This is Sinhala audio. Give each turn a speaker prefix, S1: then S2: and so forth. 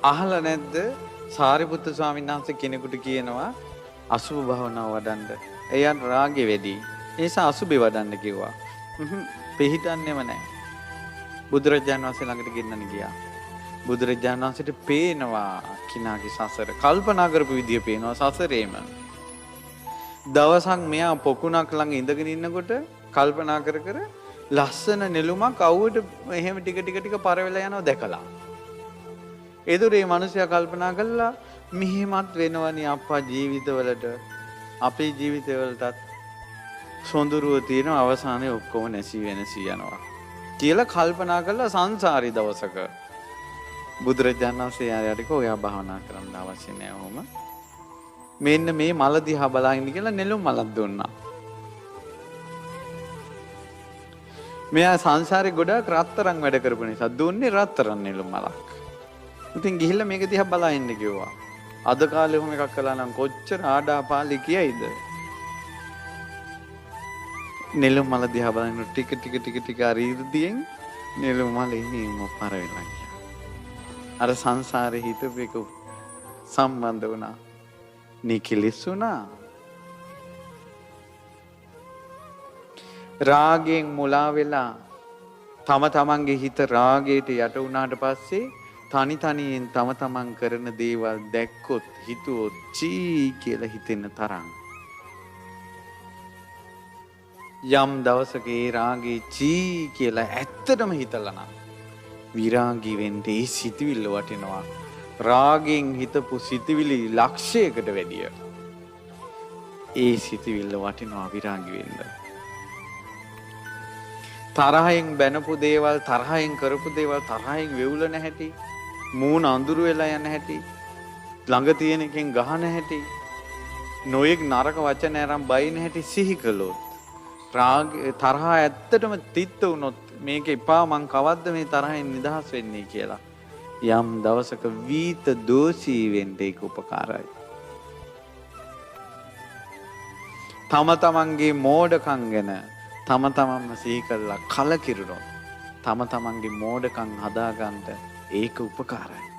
S1: අහලා නැද්ද සාරිපුත්තු ස්වාමීන් වහන්සේ කෙනෙකුට කියනවා අසුභ භාවනාව වඩන්න. එයන් රාගෙ වැඩි. ඒ නිසා අසුභේ වඩන්න කිව්වා. පිළිහිටන්නේම නැහැ. බුදුරජාණන් වහන්සේ ළඟට ගෙන්නන්න ගියා. බුදුරජාණන් වහන්සේට පේනවා කිනාගේ සසර. කල්පනා කරපු විදිය පේනවා සසරේම. දවසක් මෙයා පොකුණක් ළඟ ඉඳගෙන ඉන්නකොට කල්පනා කර කර ලස්සන නෙළුමක් අවුවට එහෙම ටික ටික පරවෙලා යනවා දැකලා. ඒදුරේ මිනිසයා කල්පනා කළා මෙහෙමත් වෙනවනේ අප්පා ජීවිතවලට අපේ ජීවිතවලටත් සොඳුරුව තියෙන අවසානයේ ඔක්කොම නැසී වෙනසී යනවා කියලා කල්පනා කළා සංසාරී දවසක. බුදුරජාණන් වහන්සේ යාට ඔයා භාවනා කරන්න අවශ්‍ය නැහැ ඔහොම. මෙන්න මේ මල දිහා බලන්න කියලා නෙළුම් මලක් දුන්නා. මෙයා සංසාරේ ගොඩක් රත්තරන් වැඩ කරපු නිසා දුන්නේ රත්තරන් නෙළුම් මලක්. ඉතින් ගිහිල්ලා මේක දිහා බලන්න කිව්වා. අද කාලේ ඔහොම එකක් කළා නම් කොච්චර ආඩාපාලි කියයිද? නෙළුම් මල දිහා බලන ටික අරීර්දියෙන් නෙළුම් මල ඉන්නේ පර වෙලා ගියා. අර සංසාරේ හිතපු එක සම්බන්ධ වුණා. නිකිලිසුණා. රාගයෙන් මුලා වෙලා තම තමන්ගේ හිත රාගයට යට වුණාට පස්සේ තනි තනියෙන් තම තමන් කරන දේවල් දැක්කොත් හිතුවොත් චී කියලා හිතෙන තරම් යම් දවසක ඒ රාගේ චී කියලා ඇත්තටම හිතලා නම් විරාගී වෙන්න ඒ සිතවිල්ල වටිනවා. රාගෙන් හිතපු සිතවිලි ලක්ෂයකට වැඩිය ඒ සිතවිල්ල වටිනවා විරාගී වෙන්න. තරහෙන් බැනපු දේවල් තරහෙන් කරපු දේවල් තරහෙන් වෙවුලන හැටි මූණ අඳුරු වෙලා යන හැටි ළඟ තියෙන එකෙන් ගහන හැටි නොයෙක් නරක වචන අරන් බයින හැටි සිහි කළොත් රාග තරහ ඇත්තටම තිත්ත වුණොත් මේක එපා මං කවද්ද මේ තරහෙන් නිදහස් වෙන්නේ කියලා යම් දවසක වීත දෝෂී වෙන්න ඒක උපකාරයි. තම තමන්ගේ මෝඩකම් ගැන තම තමන්ම සිහි කරලා කලකිරුණොත් තම තමන්ගේ මෝඩකම් හදාගන්න ඒක උපකාරයි.